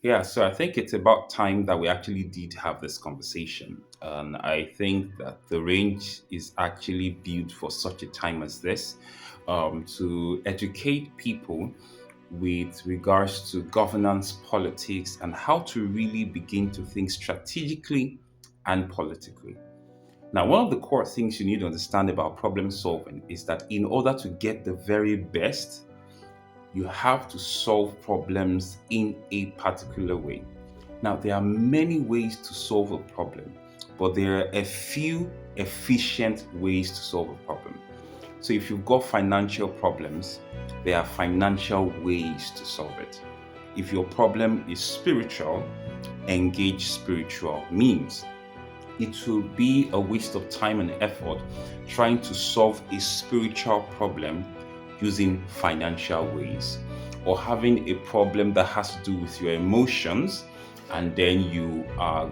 Yeah, so I think it's about time that we actually did have this conversation. And I think that the range is actually built for such a time as this, to educate people with regards to governance, politics, and how to really begin to think strategically and politically. Now, one of the core things you need to understand about problem solving is that in order to get the very best, you have to solve problems in a particular way. Now, there are many ways to solve a problem, but there are a few efficient ways to solve a problem. So, if you've got financial problems, there are financial ways to solve it. If your problem is spiritual, engage spiritual means. It will be a waste of time and effort trying to solve a spiritual problem using financial ways, or having a problem that has to do with your emotions and then you are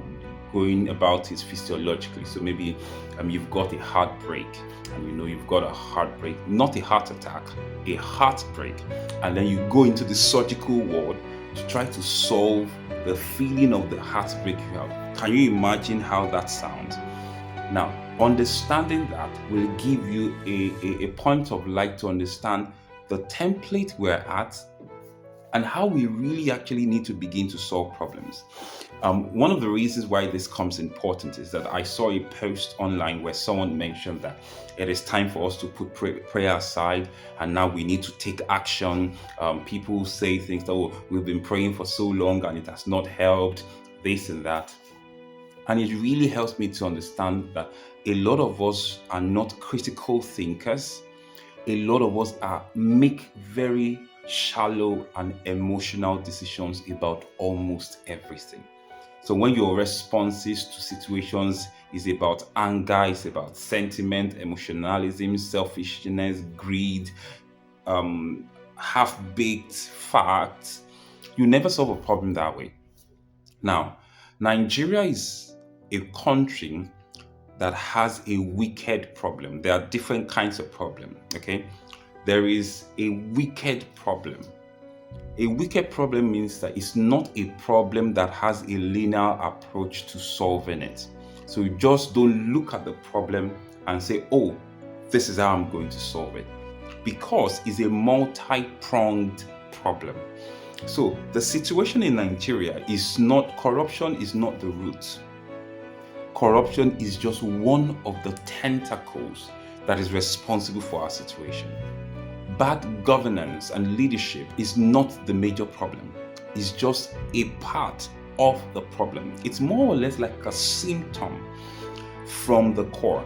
going about it physiologically. So maybe you've got a heartbreak and you know you've got a heartbreak, not a heart attack, a heartbreak, and then you go into the surgical ward to try to solve the feeling of the heartbreak you have. Can you imagine how that sounds? Now, understanding that will give you a point of light to understand the template we're at and how we really actually need to begin to solve problems. One of the reasons why this comes important is that I saw a post online where someone mentioned that it is time for us to put prayer aside and now we need to take action. People say things that, oh, we've been praying for so long and it has not helped, this and that. And it really helps me to understand that a lot of us are not critical thinkers. A lot of us are make very shallow and emotional decisions about almost everything. So when your responses to situations is about anger, it's about sentiment, emotionalism, selfishness, greed, half-baked facts, you never solve a problem that way. Now, Nigeria is a country that has a wicked problem. There are different kinds of problem, okay? There is a wicked problem. A wicked problem means that it's not a problem that has a linear approach to solving it. So you just don't look at the problem and say, oh, this is how I'm going to solve it. Because it's a multi-pronged problem. So the situation in Nigeria is not, corruption is not the root. Corruption is just one of the tentacles that is responsible for our situation. Bad governance and leadership is not the major problem. It's just a part of the problem. It's more or less like a symptom from the core.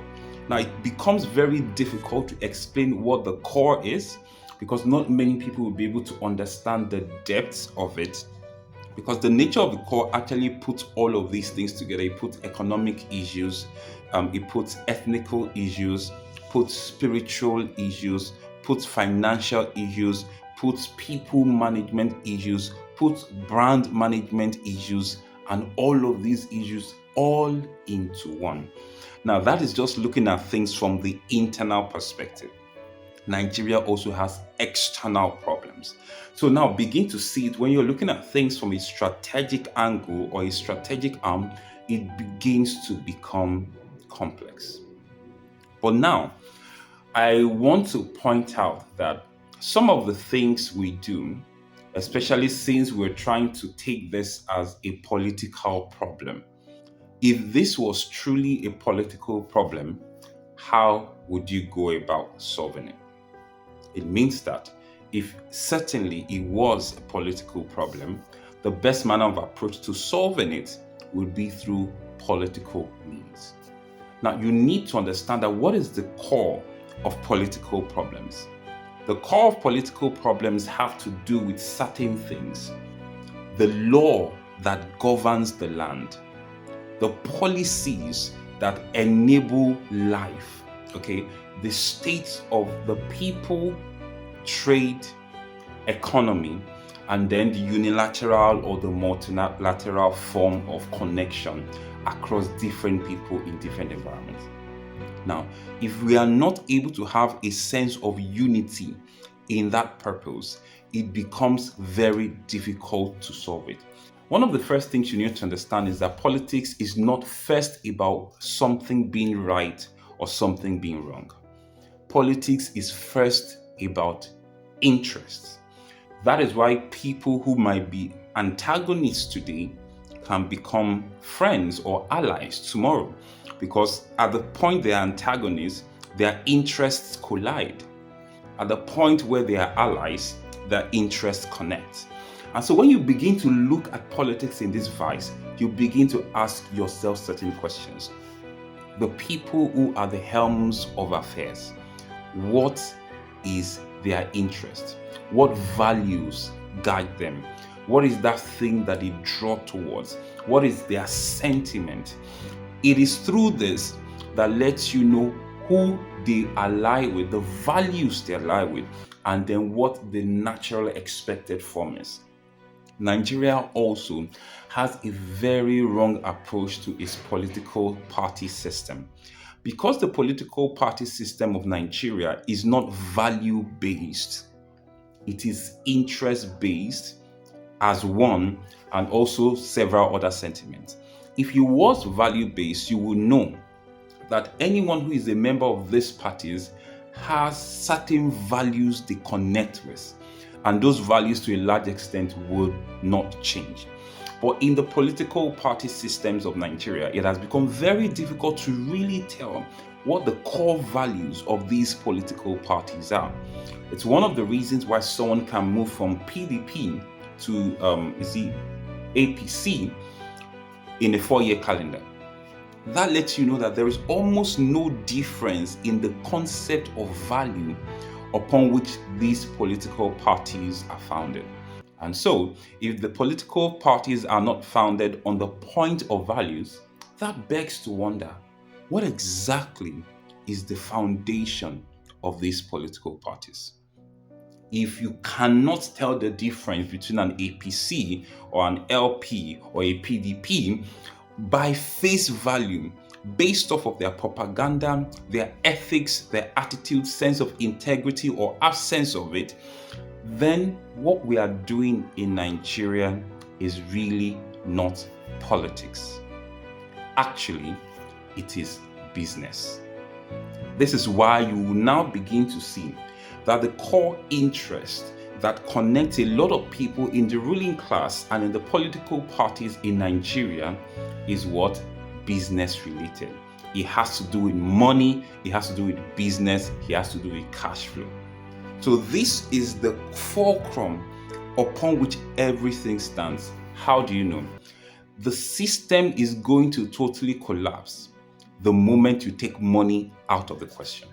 Now, it becomes very difficult to explain what the core is because not many people will be able to understand the depths of it, because the nature of the core actually puts all of these things together. It puts economic issues, it puts ethnical issues, puts spiritual issues, puts financial issues, puts people management issues, puts brand management issues, and all of these issues all into one. Now, that is just looking at things from the internal perspective. Nigeria also has external problems. So now begin to see it when you're looking at things from a strategic angle or a strategic arm, it begins to become complex. But now, I want to point out that some of the things we do, especially since we're trying to take this as a political problem, if this was truly a political problem, how would you go about solving it? It means that if certainly it was a political problem, the best manner of approach to solving it would be through political means. Now, you need to understand that what is the core of political problems? The core of political problems have to do with certain things. The law that governs the land, the policies that enable life, okay? The state of the people, trade, economy, and then the unilateral or the multilateral form of connection across different people in different environments. Now, if we are not able to have a sense of unity in that purpose, it becomes very difficult to solve it. One of the first things you need to understand is that politics is not first about something being right or something being wrong. Politics is first about interests. That is why people who might be antagonists today can become friends or allies tomorrow. Because at the point they are antagonists, their interests collide. At the point where they are allies, their interests connect. And so when you begin to look at politics in this vice, you begin to ask yourself certain questions. The people who are the helms of affairs, what is their interest? What values guide them? What is that thing that they draw towards? What is their sentiment? It is through this that lets you know who they ally with, the values they ally with, and then what the natural expected form is. Nigeria also has a very wrong approach to its political party system. Because the political party system of Nigeria is not value based, it is interest based as one, and also several other sentiments. If you was value based, you will know that anyone who is a member of these parties has certain values they connect with, and those values to a large extent would not change. But in the political party systems of Nigeria, it has become very difficult to really tell what the core values of these political parties are. It's one of the reasons why someone can move from PDP to APC in a 4-year calendar. That lets you know that there is almost no difference in the concept of value upon which these political parties are founded. And so, if the political parties are not founded on the point of values, that begs to wonder, what exactly is the foundation of these political parties? If you cannot tell the difference between an APC or an LP or a PDP by face value, based off of their propaganda, their ethics, their attitude, sense of integrity or absence of it, then what we are doing in Nigeria is really not politics. Actually, it is business. This is why you will now begin to see that the core interest that connects a lot of people in the ruling class and in the political parties in Nigeria is what? Business related. It has to do with money, it has to do with business, it has to do with cash flow. So this is the fulcrum upon which everything stands. How do you know? The system is going to totally collapse the moment you take money out of the question.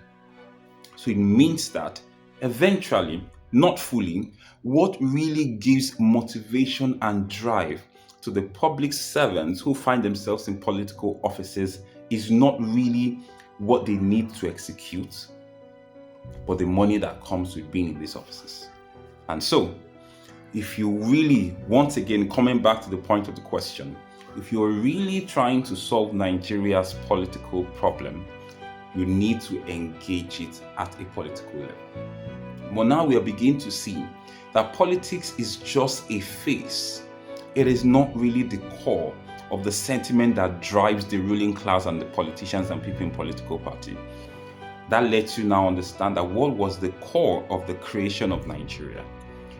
So it means that eventually, not fully, what really gives motivation and drive to the public servants who find themselves in political offices is not really what they need to execute, but the money that comes with being in these offices. And so, if you really, once again, coming back to the point of the question, if you're really trying to solve Nigeria's political problem, you need to engage it at a political level. But now we are beginning to see that politics is just a face. It is not really the core of the sentiment that drives the ruling class and the politicians and people in political party. That lets you now understand that what was the core of the creation of Nigeria.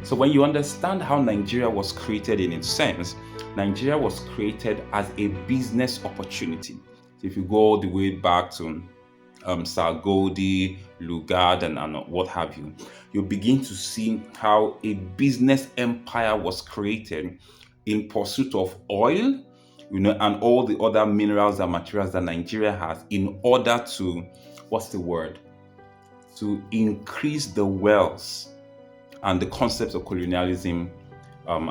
So when you understand how Nigeria was created in its sense, Nigeria was created as a business opportunity. So if you go all the way back to Sargodi, Lugard, and what have you, you begin to see how a business empire was created in pursuit of oil, and all the other minerals and materials that Nigeria has in order to, to increase the wealth and the concepts of colonialism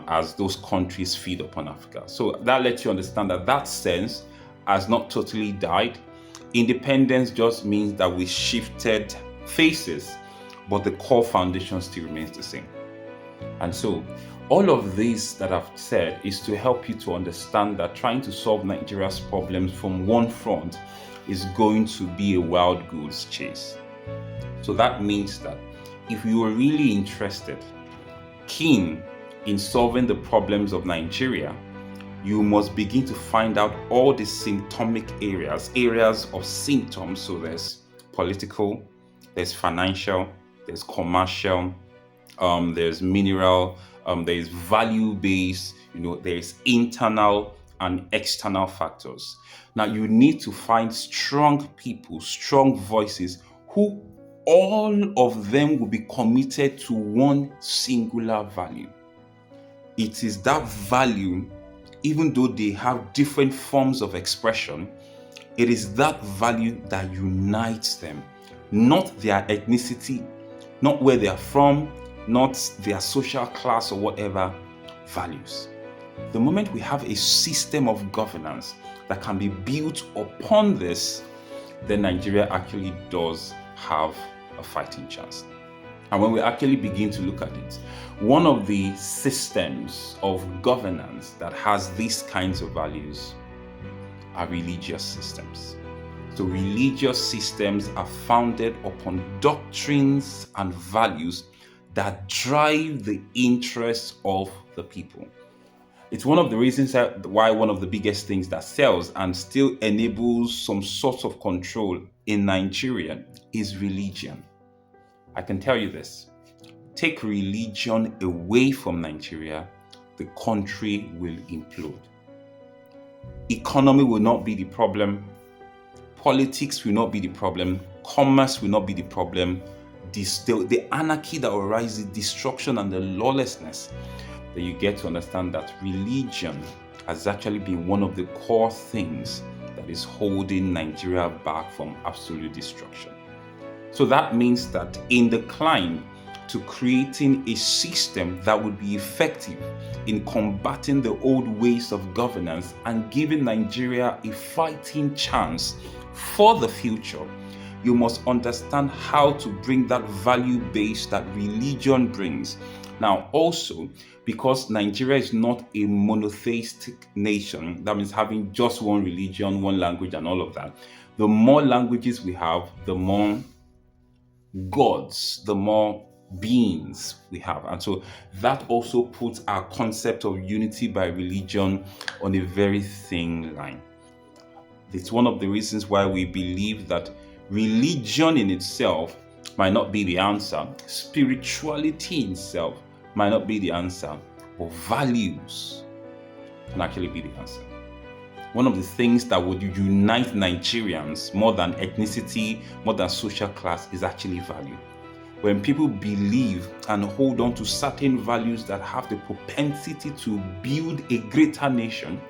as those countries feed upon Africa. So that lets you understand that that sense has not totally died. Independence just means that we shifted faces, but the core foundation still remains the same. And so all of this that I've said is to help you to understand that trying to solve Nigeria's problems from one front is going to be a wild goose chase. So that means that if you are really interested, keen in solving the problems of Nigeria, you must begin to find out all the symptomic areas of symptoms. So there's political, there's financial, there's commercial, there's mineral, there's value-based, there's internal and external factors. Now you need to find strong people, strong voices, who all of them will be committed to one singular value. It is that value, even though they have different forms of expression, it is that value that unites them, not their ethnicity, not where they are from, not their social class or whatever. Values. The moment we have a system of governance that can be built upon this, then Nigeria actually does have a fighting chance. And when we actually begin to look at it, one of the systems of governance that has these kinds of values are religious systems. So religious systems are founded upon doctrines and values that drive the interests of the people. It's one of the reasons why one of the biggest things that sells and still enables some sort of control in Nigeria is religion. I can tell you this. Take religion away from Nigeria, the country will implode. Economy will not be the problem. Politics will not be the problem. Commerce will not be the problem. The anarchy that will rise, the destruction and the lawlessness, that you get to understand that religion has actually been one of the core things that is holding Nigeria back from absolute destruction. So that means that in the climb to creating a system that would be effective in combating the old ways of governance and giving Nigeria a fighting chance for the future, you must understand how to bring that value base that religion brings. Now, also, because Nigeria is not a monotheistic nation, that means having just one religion, one language, and all of that, the more languages we have, the more gods, the more beings we have. And so that also puts our concept of unity by religion on a very thin line. It's one of the reasons why we believe that religion in itself might not be the answer. Spirituality in itself might not be the answer, but values can actually be the answer. One of the things that would unite Nigerians more than ethnicity, more than social class, is actually value. When people believe and hold on to certain values that have the propensity to build a greater nation,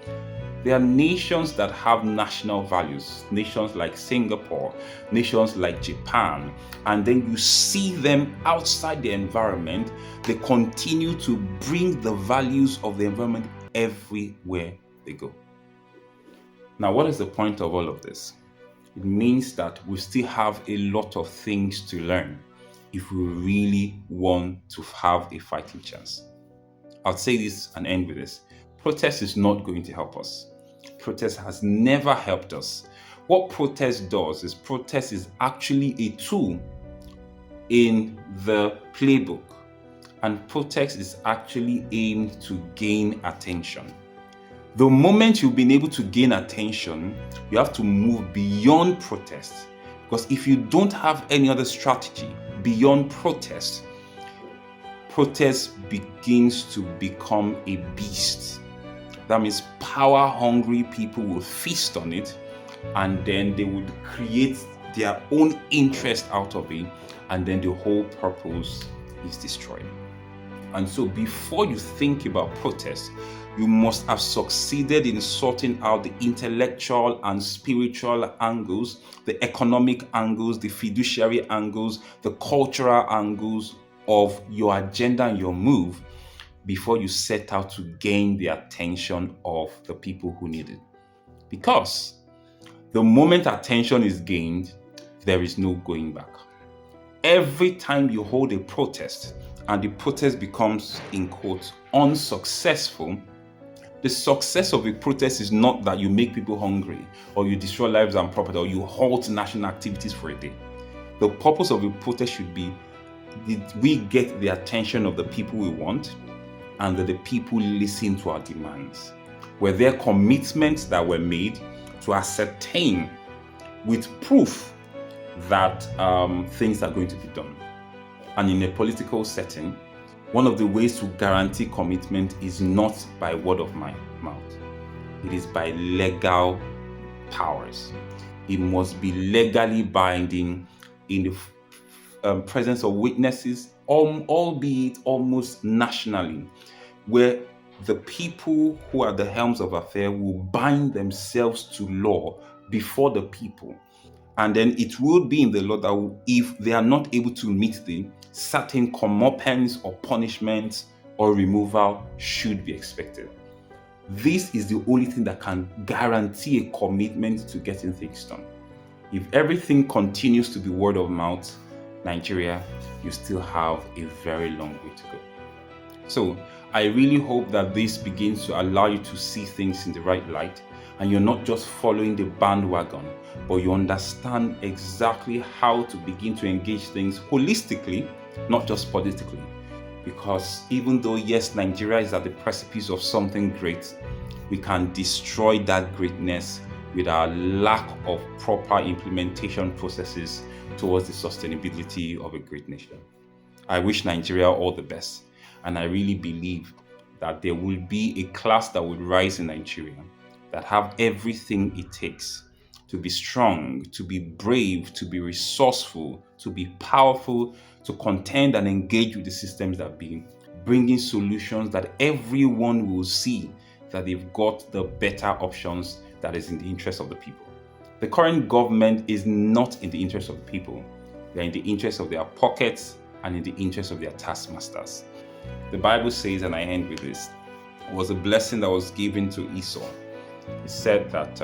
there are nations that have national values, nations like Singapore, nations like Japan, and then you see them outside the environment, they continue to bring the values of the environment everywhere they go. Now, what is the point of all of this? It means that we still have a lot of things to learn if we really want to have a fighting chance. I'll say this and end with this. Protest is not going to help us. Protest has never helped us. What protest does is protest is actually a tool in the playbook, and protest is actually aimed to gain attention. The moment you've been able to gain attention, you have to move beyond protest, because if you don't have any other strategy beyond protest, protest begins to become a beast. That means power-hungry people will feast on it, and then they would create their own interest out of it, and then the whole purpose is destroyed. And so before you think about protest, you must have succeeded in sorting out the intellectual and spiritual angles, the economic angles, the fiduciary angles, the cultural angles of your agenda and your move before you set out to gain the attention of the people who need it. Because the moment attention is gained, there is no going back. Every time you hold a protest and the protest becomes, in quotes, unsuccessful, the success of a protest is not that you make people hungry or you destroy lives and property or you halt national activities for a day. The purpose of a protest should be, did we get the attention of the people we want, and that the people listen to our demands? Were there commitments that were made to ascertain with proof that things are going to be done? And in a political setting, one of the ways to guarantee commitment is not by word of mouth. It is by legal powers. It must be legally binding in the presence of witnesses, albeit almost nationally, where the people who are the helms of affairs will bind themselves to law before the people. And then it will be in the law that if they are not able to meet the certain comeuppance or punishment or removal should be expected. This is the only thing that can guarantee a commitment to getting things done. If everything continues to be word of mouth, Nigeria, you still have a very long way to go. So I really hope that this begins to allow you to see things in the right light, and you're not just following the bandwagon, but you understand exactly how to begin to engage things holistically, not just politically. Because even though, yes, Nigeria is at the precipice of something great, we can destroy that greatness with our lack of proper implementation processes towards the sustainability of a great nation. I wish Nigeria all the best, and I really believe that there will be a class that will rise in Nigeria that have everything it takes to be strong, to be brave, to be resourceful, to be powerful, to contend and engage with the systems that be bringing solutions that everyone will see that they've got the better options that is in the interest of the people. The current government is not in the interest of the people. They're in the interest of their pockets and in the interest of their taskmasters. The Bible says, and I end with this, it was a blessing that was given to Esau. It said that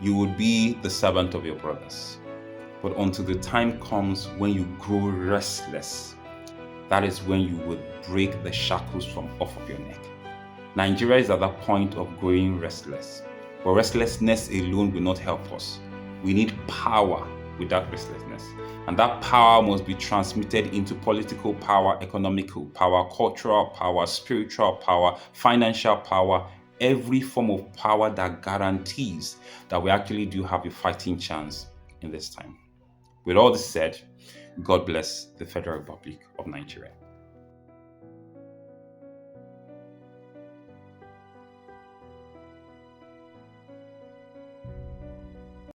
you would be the servant of your brothers. But until the time comes when you grow restless, that is when you would break the shackles from off of your neck. Nigeria is at that point of growing restless. But restlessness alone will not help us. We need power with that restlessness. And that power must be transmitted into political power, economical power, cultural power, spiritual power, financial power, every form of power that guarantees that we actually do have a fighting chance in this time. With all this said, God bless the Federal Republic of Nigeria.